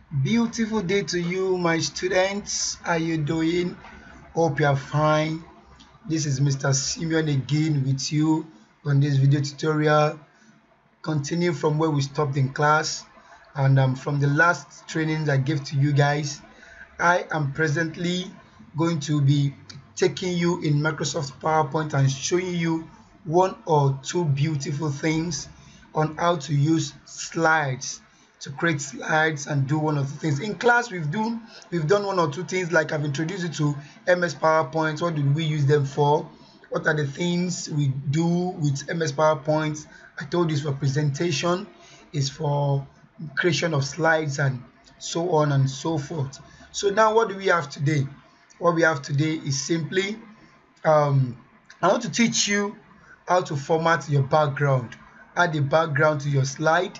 Beautiful day to you, my students. How you doing? Hope you are fine. This is Mr. Simeon again with you on this video tutorial. Continue from where we stopped in class, and from the last trainings I gave to you guys, I am presently going to be taking you in Microsoft PowerPoint and showing you one or two beautiful things on how to use slides to create slides and do one or two things. In class, we've done one or two things, like I've introduced you to MS PowerPoint. What did we use them for? What are the things we do with MS PowerPoint? I told you it's for presentation, it's for creation of slides, and so on and so forth. So now what do we have today? What we have today is simply I want to teach you how to format your background, add a background to your slide,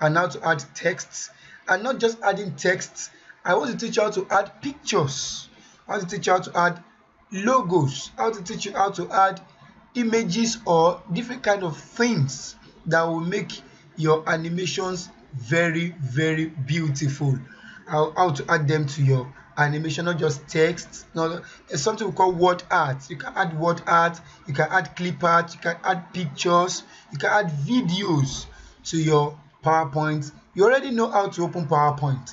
and how to add texts. And not just adding texts, I want to teach you how to add pictures. I want to teach you how to add logos. I want to teach you how to add images or different kind of things that will make your animations very, very beautiful. How to add them to your animation, not just text. No, there's something we call word art. You can add word art, you can add clip art, you can add pictures, you can add videos to your PowerPoint. You already know how to open PowerPoint.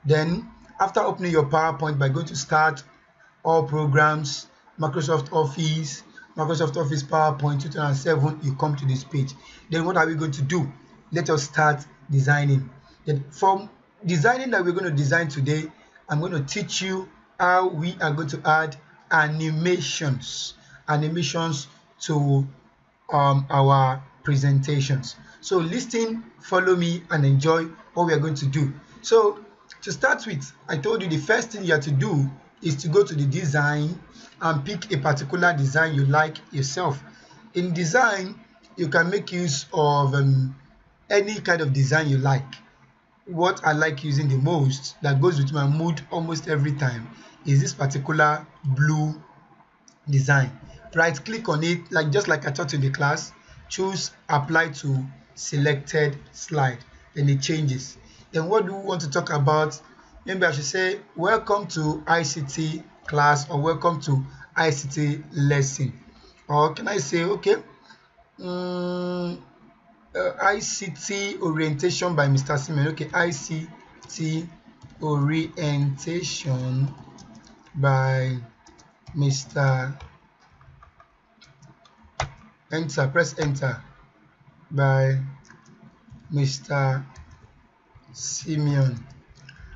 Then after opening your PowerPoint, by going to Start, All Programs, Microsoft Office PowerPoint 2007, you come to this page. Then what are we going to do? Let us start designing. Then from designing that we're going to design today, I'm going to teach you how we are going to add animations to our presentations. So listen, follow me, and enjoy what we are going to do. So to start with, I told you the first thing you have to do is to go to the design and pick a particular design you like yourself. In design, you can make use of any kind of design you like. What I like using the most, that goes with my mood almost every time, is this particular blue design. Right click on it, just like I taught in the class, choose apply to selected slide, then it changes. Then what do we want to talk about? Maybe I should say welcome to ICT class, or welcome to ICT lesson, or can I say okay, ICT orientation by Mr. Simeon. Okay, ICT orientation by Mr. Enter, press enter, by Mr. Simeon.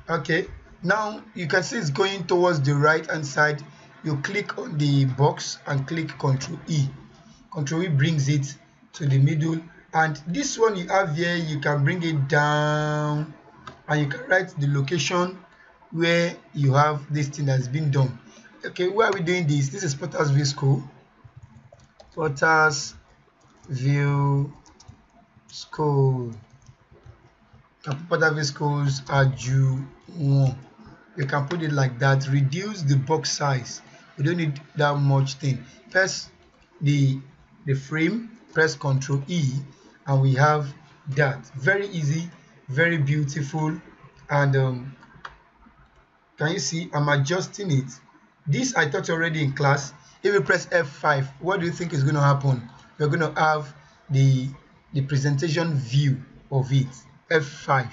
Okay, now you can see it's going towards the right hand side. You click on the box and click Ctrl E. Ctrl E brings it to the middle, and this one you have here, you can bring it down and you can write the location where you have this thing that's been done. Okay, where are we doing this? This is Pottersville School. Pottersville School. Pottersville Schools Aju 1. You can put it like that. Reduce the box size. You don't need that much thing. Press the frame, press Ctrl E, and we have that. Very easy, very beautiful. And can you see I'm adjusting it? This I taught already in class. If you press F5, what do you think is going to happen? We're going to have the presentation view of it. F5.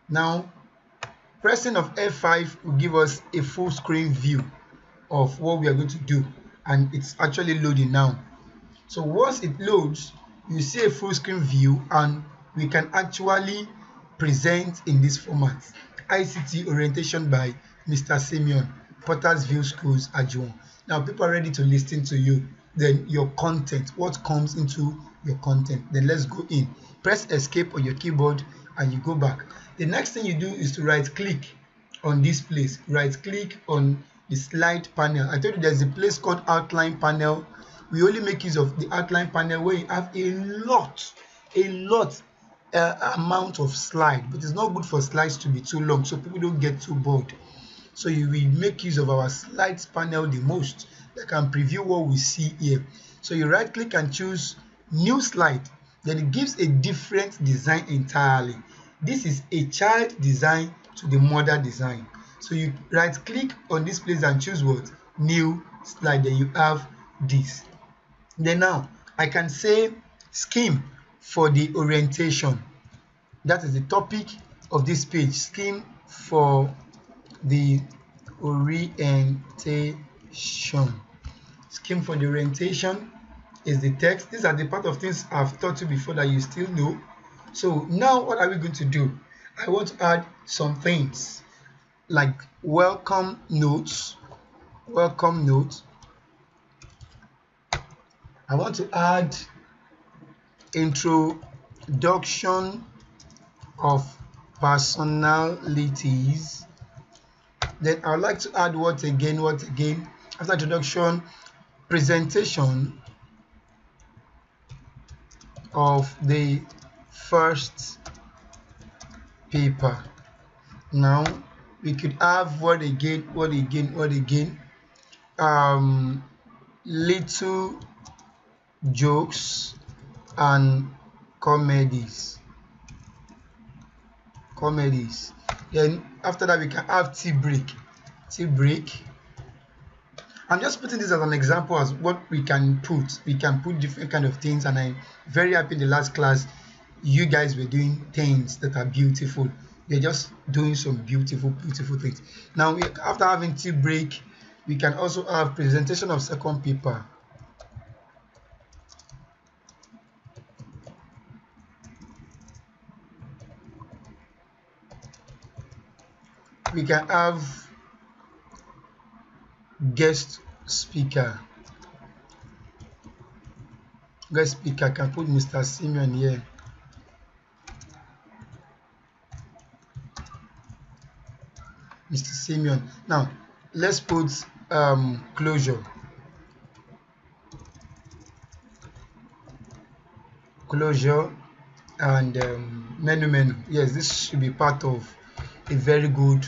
Now pressing of F5 will give us a full screen view of what we are going to do, and it's actually loading now. So once it loads, you see a full screen view, and we can actually present in this format. ICT orientation by Mr. Simeon, Pottersville Schools Aju. Now people are ready to listen to you. Then your content, what comes into your content. Then let's go in. Press escape on your keyboard and you go back. The next thing you do is to right click on this place. Right click on the slide panel. I told you there's a place called outline panel. We only make use of the outline panel where you have a lot amount of slide, but it's not good for slides to be too long so people don't get too bored. So we make use of our slides panel the most, that can preview what we see here. So you right click and choose new slide, then it gives a different design entirely. this is a child design to the mother design. So you right click on this place and choose what? New slide. Then you have this. Then now I can say scheme for the orientation. That is the topic of this page. Scheme for the orientation. Scheme for the orientation is the text. These are the part of things I've taught you before that you still know. So now what are we going to do? I want to add some things like welcome notes. Welcome notes. I want to add introduction of personalities. Then I would like to add what again? After introduction, presentation of the first paper. Now we could have what again? Little jokes and comedies. Then after that we can have tea break. I'm just putting this as an example as what we can put. We can put different kind of things, and I'm very happy in the last class you guys were doing things that are beautiful. You're just doing some beautiful things. Now after having tea break, we can also have presentation of second paper. We can have guest speaker. Can put Mr. Simeon here. Mr. Simeon. Now let's put closure and menu. Yes, this should be part of a very good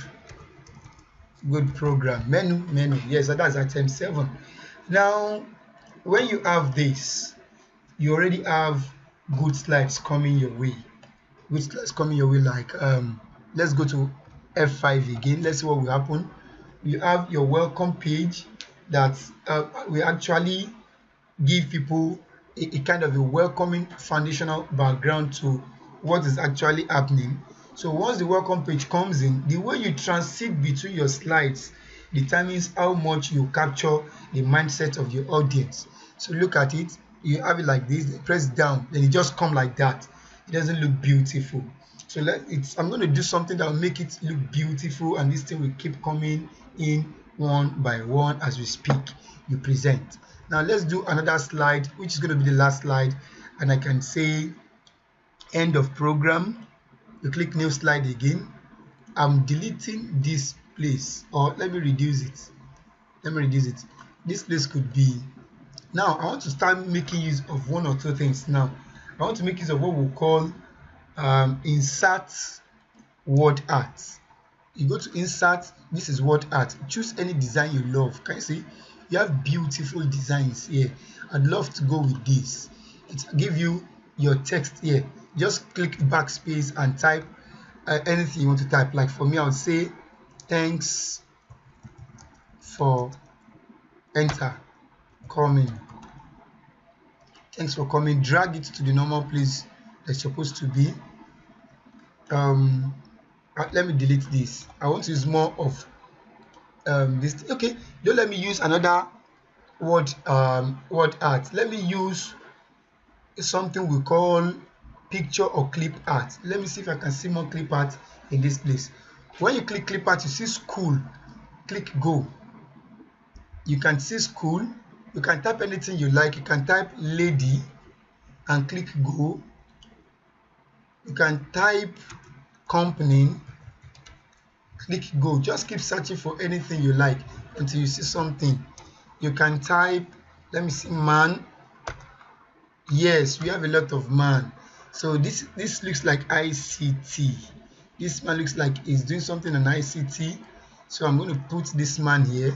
program. Menu. Yes, that's item 7. Now when you have this, you already have good slides coming your way. Like let's go to F5 again. Let's see what will happen. You have your welcome page that we actually give people a kind of a welcoming foundational background to what is actually happening. So once the welcome page comes in, the way you transit between your slides determines how much you capture the mindset of your audience. So look at it. You have it like this. Press down, then it just come like that. It doesn't look beautiful. So I'm going to do something that will make it look beautiful, and this thing will keep coming in one by one as we speak. You present. Now let's do another slide, which is going to be the last slide, and I can say end of program. You click new slide again. I'm deleting this place, or let me reduce it. This place could be. Now I want to start making use of one or two things. Now I want to make use of what we'll call insert word art. You go to insert. This is word art. Choose any design you love. Can you see? You have beautiful designs here. I'd love to go with this. It will give you your text here. Just click backspace and type anything you want to type. Like for me, I would say thanks for coming. Thanks for coming. Drag it to the normal place that's supposed to be. Let me delete this. I want to use more of this. Okay, don't let me use another word art. Let me use something we call picture or clip art. Let me see if I can see more clip art in this place. When you click clip art, you see school. Click go. You can see school. You can type anything you like. You can type lady and click go. You can type company, click go. Just keep searching for anything you like until you see something. You can type, let me see, man. Yes, we have a lot of man. So this looks like ICT. This man looks like he's doing something on ICT. So I'm going to put this man here,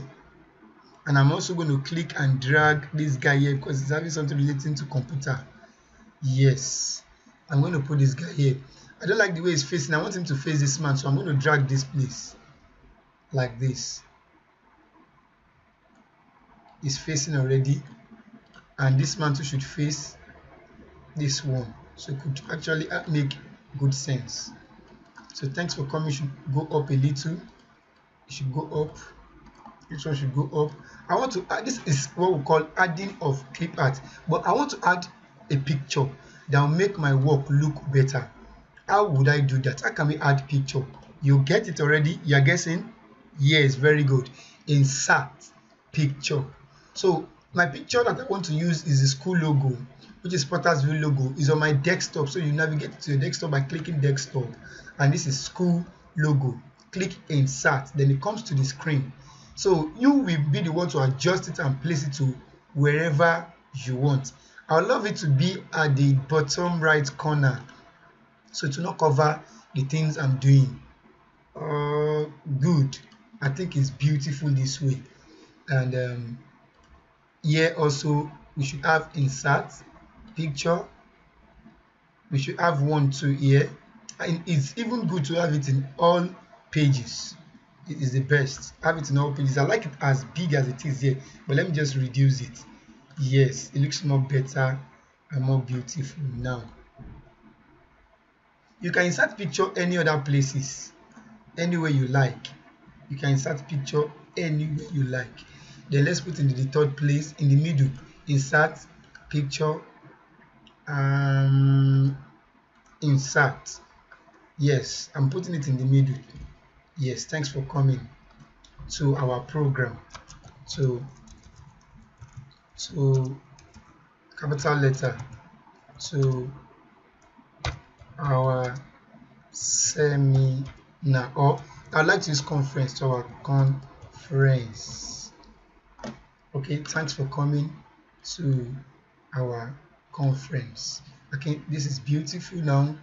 and I'm also going to click and drag this guy here because he's having something relating to computer. Yes, I'm going to put this guy here. I don't like the way it's facing. I want him to face this man, so I'm going to drag this place like this. It's facing already, and this man too should face this one, so it could actually make good sense. So thanks for coming. Should go up a little. It should go up. This one should go up. I want to add, this is what we call adding of clip art, but I want to add a picture that will make my work look better. How would I do that? How can we add picture? You get it already? You're guessing? Yes, very good. Insert picture. So my picture that I want to use is the school logo, which is Pottersville logo. Is on my desktop. So you navigate to your desktop by clicking desktop, and this is school logo. Click insert, then it comes to the screen. So you will be the one to adjust it and place it to wherever you want. I would love it to be at the bottom right corner, so to not cover the things I'm doing. Good. I think it's beautiful this way. And here also we should have insert picture. We should have one too here, and it's even good to have it in all pages. It is the best. Have it in all pages. I like it as big as it is here, but let me just reduce it. Yes, it looks more better and more beautiful now. You can insert picture any other places, anywhere you like. You can insert picture anywhere you like. Then let's put it in the third place, in the middle. Insert picture. Insert. Yes, I'm putting it in the middle. Yes, thanks for coming to our program. So capital letter to our seminar, or I'd like to use conference, to our conference. Okay, thanks for coming to our conference. Okay, this is beautiful. Now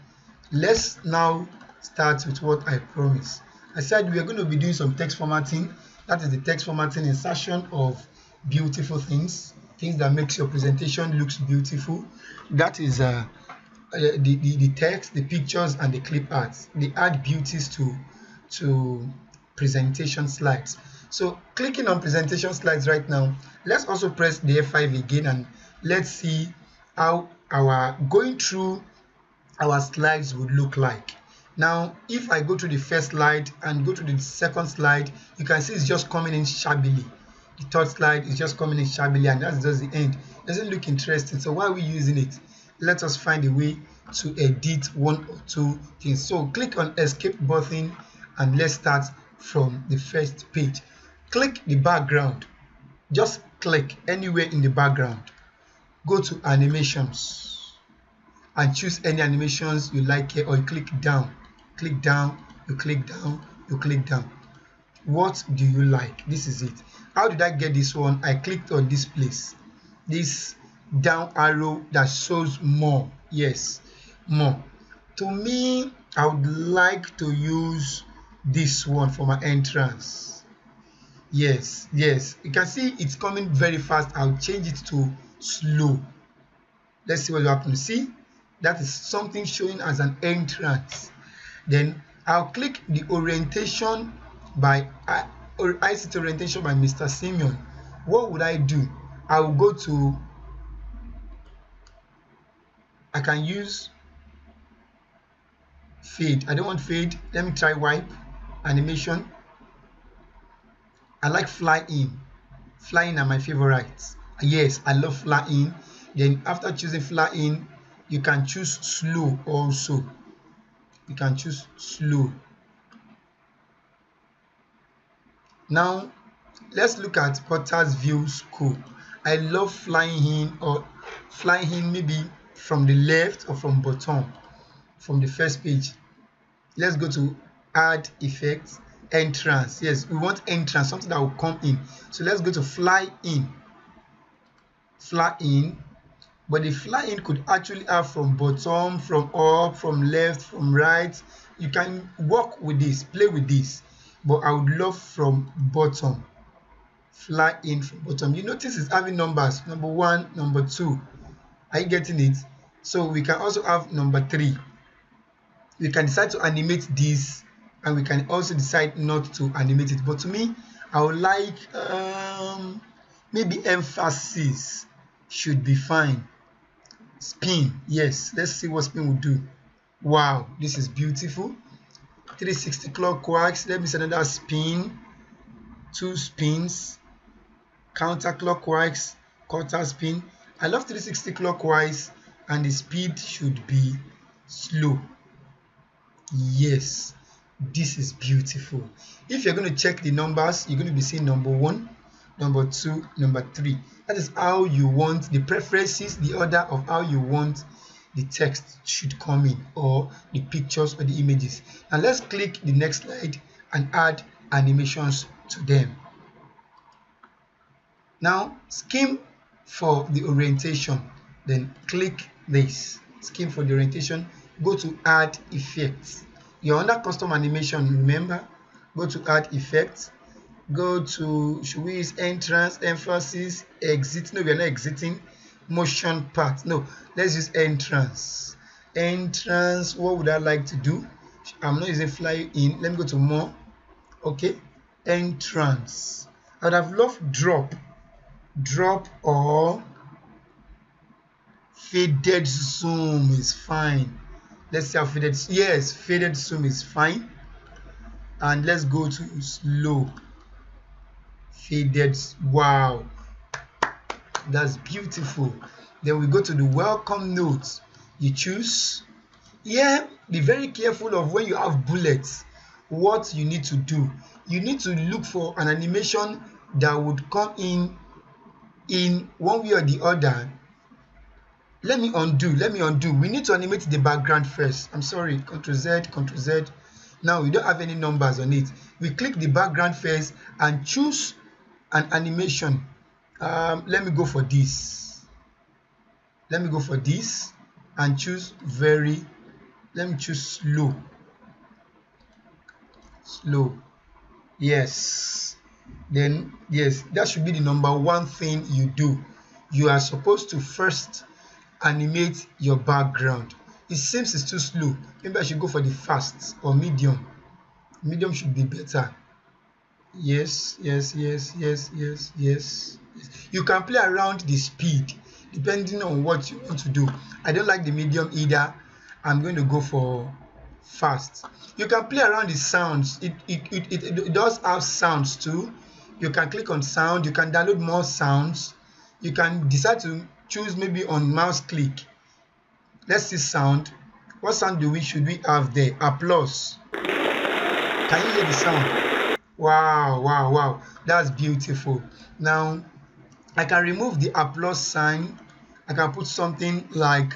let's now start with what I promised. I said we are going to be doing some text formatting. That is the text formatting insertion of beautiful things that makes your presentation looks beautiful. That is the text, the pictures, and the clip arts. They add beauties to presentation slides. So clicking on presentation slides right now, let's also press the F5 again, and let's see how our going through our slides would look like. Now if I go to the first slide and go to the second slide, you can see it's just coming in shabbily. The third slide is just coming in shabbily, and that's just the end. It doesn't look interesting. So why are we using it? Let us find a way to edit one or two things. So click on escape button, and let's start from the first page. Click the background. Just click anywhere in the background. Go to animations and choose any animations you like here, or you click down. Click down, you click down, you click down. What do you like? This is it. How did I get this one? I clicked on this place, this down arrow that shows more. Yes, more. To me, I would like to use this one for my entrance. Yes, you can see it's coming very fast. I'll change it to slow. Let's see what will happen. See, that is something showing as an entrance. Then I'll click the orientation by ICT orientation by Mr. Simeon. What would I do? I will go to, I can use fade. I don't want fade. Let me try wipe animation. I like fly in. Fly in are my favorites. Yes, I love fly in. Then after choosing fly in, you can choose slow also. You can choose slow. Now let's look at Pottersville School. I love flying in, or flying in maybe from the left or from bottom, from the first page. Let's go to add effects, entrance. Yes, we want entrance, something that will come in. So let's go to fly in. Fly in. But the fly in could actually have from bottom, from up, from left, from right. You can work with this, play with this. But I would love from bottom. Fly in from bottom. You notice it's having numbers. Number 1, number 2. Are you getting it? So we can also have number 3. We can decide to animate this, and we can also decide not to animate it. But to me, I would like maybe emphasis should be fine. Spin, yes, let's see what spin will do. Wow, this is beautiful. 360 clockwise. Let me see another spin. 2 spins. Counterclockwise, quarter spin. I love 360 clockwise, and the speed should be slow. Yes, this is beautiful. If you're going to check the numbers, you're going to be seeing number 1, number 2, number 3. That is how you want the preferences, the order of how you want the text should come in, or the pictures or the images. And let's click the next slide and add animations to them. Now scheme for the orientation, then click this scheme for the orientation, go to add effects. You're under custom animation, remember, go to add effects, go to, should we use entrance, emphasis, exit? No, we are not exiting. Motion path, no, let's use entrance. Entrance, what would I like to do? I'm not using fly in. Let me go to more. Okay, entrance. I would have loved drop or faded zoom is fine. Let's see how faded, yes, faded zoom is fine. And let's go to slow faded. Wow, that's beautiful. Then we go to the welcome notes. You choose. Yeah, be very careful of when you have bullets, what you need to do. You need to look for an animation that would come in one way or the other. Let me undo. We need to animate the background first. I'm sorry, Ctrl Z. Now we don't have any numbers on it. We click the background first and choose an animation. Let me go for this. And choose let me choose slow. Yes. Then yes, that should be the number 1 thing you do. You are supposed to first animate your background. It seems it's too slow. Maybe I should go for the fast or medium. Medium should be better. Yes. You can play around the speed depending on what you want to do. I don't like the medium either. I'm going to go for fast. You can play around the sounds. It does have sounds too. You can click on sound. You can download more sounds. You can decide to choose maybe on mouse click. Let's see sound. What sound should we have there? Applause. Can you hear the sound? Wow, that's beautiful. Now I can remove the applause sign. I can put something like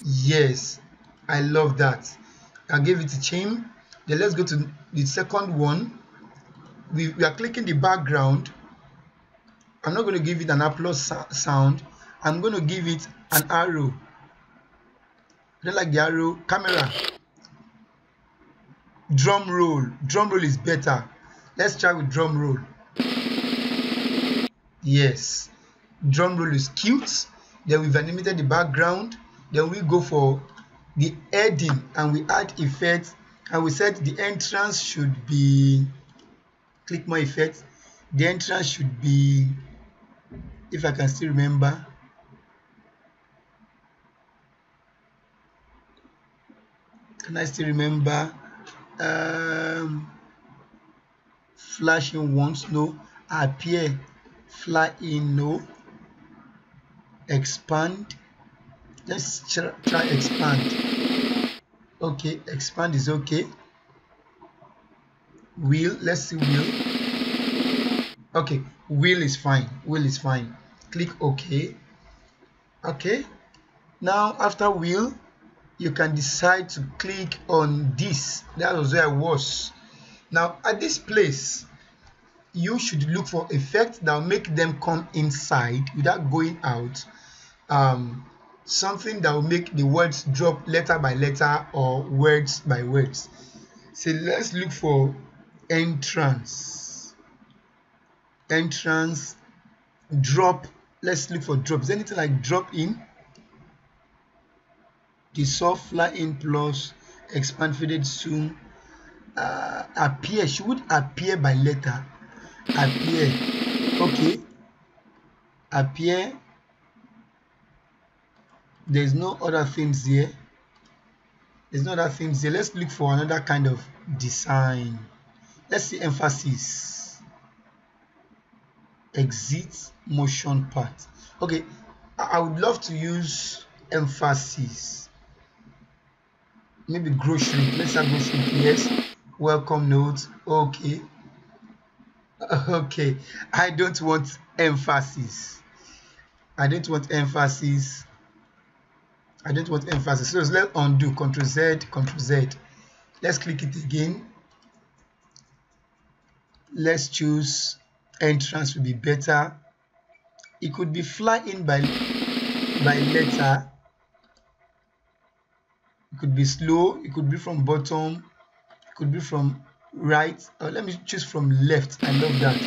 yes, I love that. I gave it a change. Then let's go to the second one. We are clicking the background. I'm not going to give it an applause sound. I'm going to give it an arrow. I don't like the arrow. Camera. Drum roll. Drum roll is better. Let's try with drum roll. Yes, drum roll is cute. Then we've animated the background. Then we go for the heading and we add effects, and we said the entrance should be, click more effects. The entrance should be, if I can still remember, can I still remember? Flashing once, no. Appear, fly in, no. Expand. Let's try expand. Okay, expand is okay. Wheel, let's see wheel. Okay, wheel is fine. Click OK. Okay, now after wheel, you can decide to click on this. That was where I was. Now at this place, you should look for effects that will make them come inside without going out. Something that will make the words drop letter by letter or words by words. So let's look for entrance. Drop Let's look for drop. Is there anything like drop in? Dissolve, fly in plus, expand, faded, zoom, appear. She would appear by letter. Appear. Okay. Appear. There's no other things here. There's no other things here. Let's look for another kind of design. Let's see emphasis. Exit, motion part. Okay. I would love to use emphasis. Maybe grocery. Let's have grocery. Yes. Welcome note. Okay. Okay. I don't want emphasis. I don't want emphasis. I don't want emphasis. So let's undo. Ctrl Z, Ctrl Z. Let's click it again. Let's choose entrance will be better. It could be fly in by letter. It could be slow. It could be from bottom. It could be from right. Let me choose from left. I love that.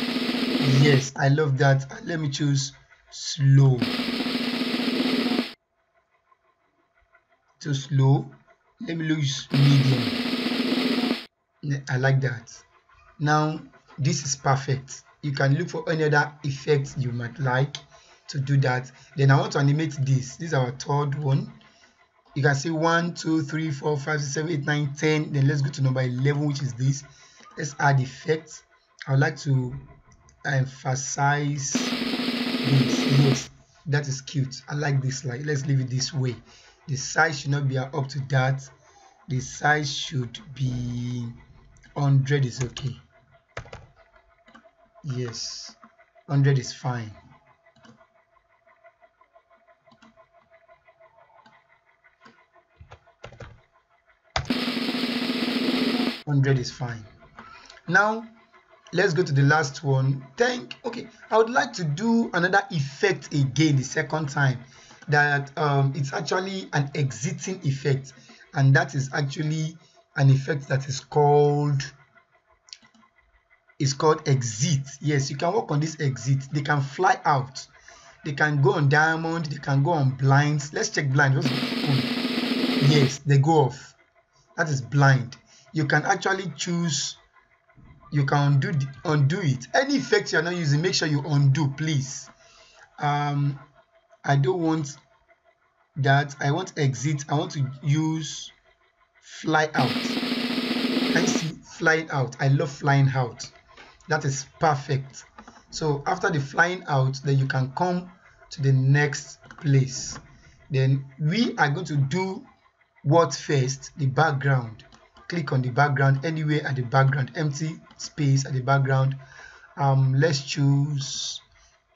Yes, I love that. Let me choose slow. Too slow. Let me use medium. I like that. Now this is perfect. You can look for any other effect you might like to do that. Then I want to animate this. This is our third one. You can see 1, 2, 3, 4, 5, 6, 7, 8, 9, 10. Then let's go to number 11, which is this. Let's add effects. I would like to emphasize this. Yes, that is cute. I like this. Like, let's leave it this way. The size should not be up to that. The size should be 100 is okay. Yes, 100 is fine. $100 is fine. Now let's go to the last one. Okay, I would like to do another effect again the second time. That it's actually an exiting effect, and that is actually an effect that is called exit. Yes, you can work on this exit. They can fly out. They can go on diamond. They can go on blinds. Let's check blind. Yes, they go off. That is blind. You can actually choose. You can undo it. Any effect you are not using, make sure you undo, please. I don't want that. I want exit. I want to use fly out. Can you see flying out? I love flying out. That is perfect. So after the flying out, then you can come to the next place. Then we are going to do what first? The background. Click on the background, anywhere at the background, empty space at the background. Let's choose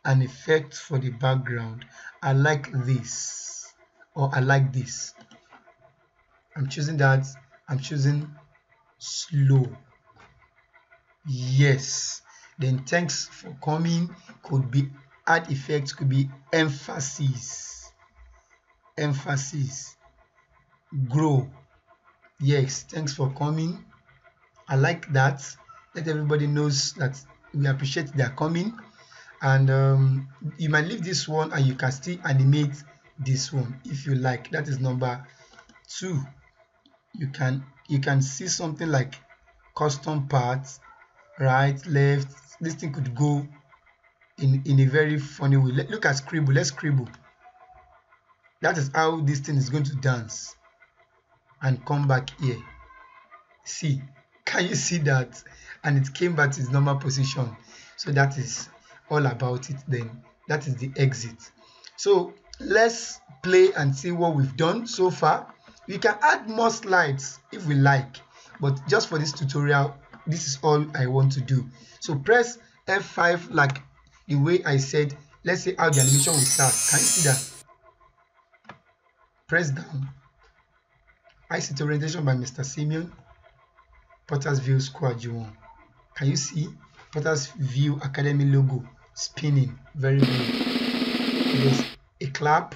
an effect for the background. I like this, or I like this. I'm choosing that. I'm choosing slow. Yes. Then thanks for coming could be add effect, could be emphasis. Emphasis. Grow. Yes, thanks for coming. I like that. Let everybody knows that we appreciate their coming. And you might leave this one and you can still animate this one if you like. That is number 2. You can see something like custom parts, right, left. This thing could go in a very funny way. Look at scribble. Let's scribble. That is how this thing is going to dance and come back here. See, can you see that? And it came back to its normal position. So that is all about it. Then that is the exit. So let's play and see what we've done so far. We can add more slides if we like, but just for this tutorial, this is all I want to do. So press F5 like the way I said. Let's see how the animation will start. Can you see that? Press down. ICT orientation by Mr. Simeon. Potter's View Squad G1. Can you see Potter's View Academy logo spinning? Very good. There's a clap.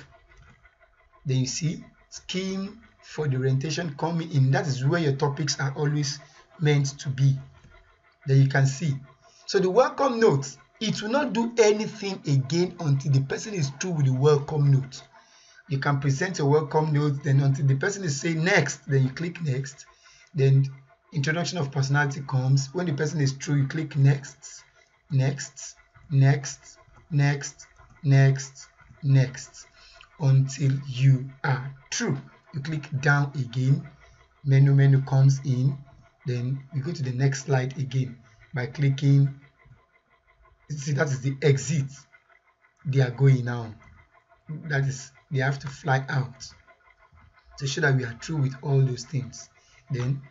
Then you see scheme for the orientation coming in. That is where your topics are always meant to be. Then you can see. So the welcome note it will not do anything again until the person is through with the welcome note. You can present a welcome note, then until the person is saying next, then you click next. Then introduction of personality comes. When the person is through, you click next, next, next, next, next, next, until you are through. You click down again, menu comes in, then you go to the next slide again by clicking. See, that is the exit. They are going now. That is, they have to fly out to show that we are through with all those things. Then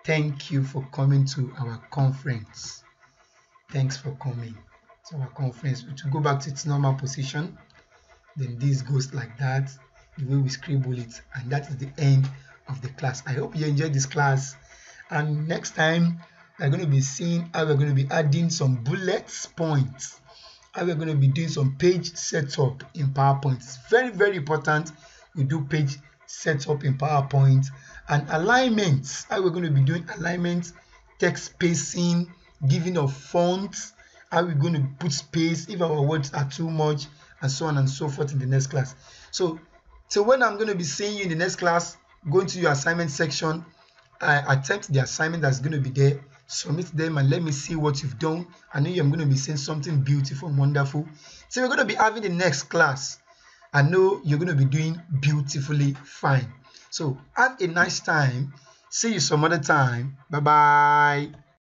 thank you for coming to our conference. Thanks for coming to our conference. To go back to its normal position, then this goes like that, the way we scribble it, and that is the end of the class. I hope you enjoyed this class, and next time we're going to be seeing how we're going to be adding some bullet points, how we're going to be doing some page setup in PowerPoint. It's very, very important we do page setup in PowerPoint, and alignments, how we're going to be doing alignments, text spacing, giving of fonts, how we're going to put space if our words are too much, and so on and so forth in the next class. So when I'm going to be seeing you in the next class, go into your assignment section, attempt the assignment that's going to be there, submit them, and let me see what you've done. I know I'm going to be saying something beautiful and wonderful. So we're going to be having the next class. I know you're going to be doing beautifully fine. So have a nice time. See you some other time. Bye-bye.